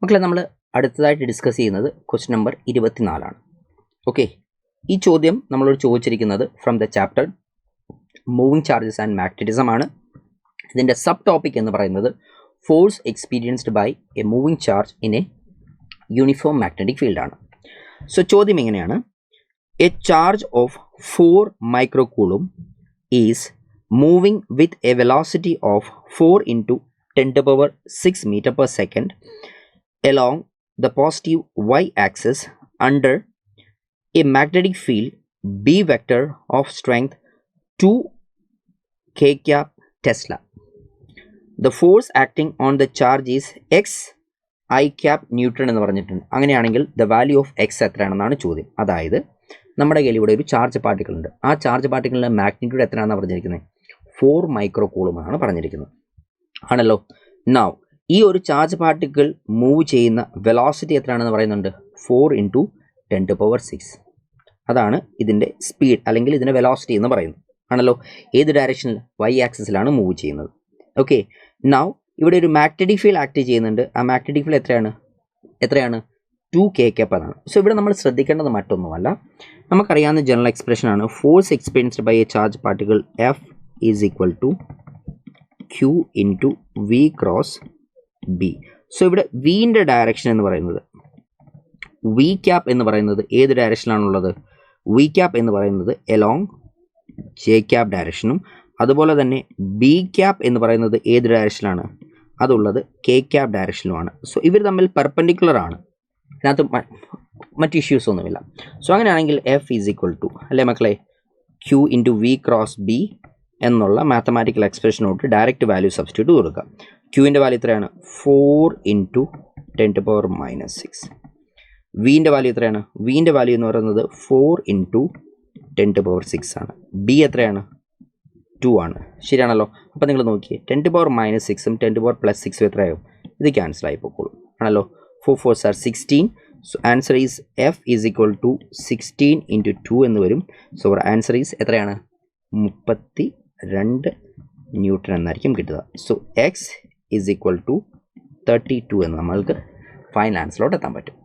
മക്കളെ, നമ്മൾ അടുത്തതായിട്ട് ഡിസ്കസ് ചെയ്യുന്നത് ക്വസ്റ്റ്യൻ നമ്പർ 24 ആണ്. ഓക്കെ, ഈ ചോദ്യം നമ്മളോട് ചോദിച്ചിരിക്കുന്നത് from the chapter moving charges and magnetism ആണ്. ഇതിൻ്റെ സബ് ടോപ്പിക് എന്ന് പറയുന്നത് force experienced by a moving charge in a uniform magnetic field ആണ്. സോ ചോദ്യം എങ്ങനെയാണ്: എ ചാർജ് ഓഫ് 4 മൈക്രോകൂളും is moving with a velocity of 4 × 10⁻⁶ meter per second along the positive y-axis under a magnetic field B vector of strength 2 k cap Tesla. The force acting on the charge is x I cap Newton എന്ന് പറഞ്ഞിട്ടുണ്ട്. അങ്ങനെയാണെങ്കിൽ the value of x എത്രയാണെന്നാണ് ചോദ്യം. അതായത് നമ്മുടെ കയ്യിൽ ഇവിടെ ഒരു charge particle ഉണ്ട്. ആ ചാർജ് പാർട്ടിക്കിളിൻ്റെ മാഗ്നിറ്റ്യൂഡ് എത്രയാണെന്നാണ് പറഞ്ഞിരിക്കുന്നത്? 4 മൈക്രോകൂളും ആണ് പറഞ്ഞിരിക്കുന്നത്, ആണല്ലോ. നൗ ഈ ഒരു ചാർജ് പാർട്ടിക്കിൾ മൂവ് ചെയ്യുന്ന വെലോസിറ്റി എത്രയാണെന്ന് പറയുന്നുണ്ട്? 4 × 10⁻⁶. അതാണ് ഇതിൻ്റെ സ്പീഡ് അല്ലെങ്കിൽ ഇതിൻ്റെ വെലോസിറ്റി എന്ന് പറയുന്നത്, ആണല്ലോ. ഏത് ഡയറക്ഷനിൽ? y ആക്സിസിലാണ് മൂവ് ചെയ്യുന്നത്. ഓക്കെ, നൗ ഇവിടെ ഒരു മാഗ്നറ്റിക് ഫീൽഡ് ആക്ട് ചെയ്യുന്നുണ്ട്. ആ മാഗ്നറ്റിക് ഫീൽഡ് എത്രയാണ്? 2 k cap എന്നാണ്. സോ ഇവിടെ നമ്മൾ ശ്രദ്ധിക്കേണ്ടത് മറ്റൊന്നുമല്ല, നമുക്കറിയാവുന്ന ജനറൽ എക്സ്പ്രഷൻ ആണ് force experienced by a charge particle F is equal to Q × V cross B. So ഇവിടെ വിൻ്റെ ഡയറക്ഷൻ എന്ന് പറയുന്നത്, വി ക്യാപ്പ് എന്ന് പറയുന്നത് ഏത് ഡയറക്ഷനിലാണുള്ളത്? വി ക്യാപ്പ് എന്ന് പറയുന്നത് എലോങ് ജെ ക്യാപ്പ് ഡയറക്ഷനും, അതുപോലെ തന്നെ ബി ക്യാപ്പ് എന്ന് പറയുന്നത് ഏത് ഡയറക്ഷനിലാണ്? അതുള്ളത് കെ ക്യാപ്പ് ഡയറക്ഷനുമാണ്. സോ ഇവർ തമ്മിൽ പെർപെൻഡിക്കുലർ ആണ്, അതിനകത്ത് മറ്റ് ഇഷ്യൂസ് ഒന്നുമില്ല. സോ അങ്ങനെയാണെങ്കിൽ എഫ് ഈസ് ഈക്വൽ ടു, അല്ലേ മക്കളെ, Q × V ക്രോസ് B എന്നുള്ള മാത്തമാറ്റിക്കൽ എക്സ്പ്രഷനോട്ട് ഡയറക്റ്റ് വാല്യൂ സബ്സ്റ്റിറ്റ്യൂട്ട് കൊടുക്കുക. ക്യൂവിൻ്റെ വാല്യൂ എത്രയാണ്? 4 × 10⁻⁻⁶. വിൻ്റെ വാല്യൂ എത്രയാണ്? വിൻ്റെ വാല്യൂ എന്ന് പറയുന്നത് 4 × 10⁻⁶ ആണ്. ബി എത്രയാണ്? 2 ആണ്. ശരിയാണല്ലോ. അപ്പോൾ നിങ്ങൾ നോക്കിയേ, 10⁻⁻⁶ഉം 10⁻+6ഉം എത്രയാകും? ഇത് ക്യാൻസൽ ആയി പോയിക്കോളും, ആണല്ലോ. 4 4s are 16. So answer is F is equal to 16 × 2 എന്ന് വരും. സോ അവർ ആൻസർ ഈസ് എത്രയാണ്? 32 ന്യൂട്ടൺ എന്നായിരിക്കും കിട്ടുക. So X is equal to 32 എന്ന് നമ്മൾക്ക് ഫൈനൽ ആൻസറിലോട്ട് എത്താൻ പറ്റും.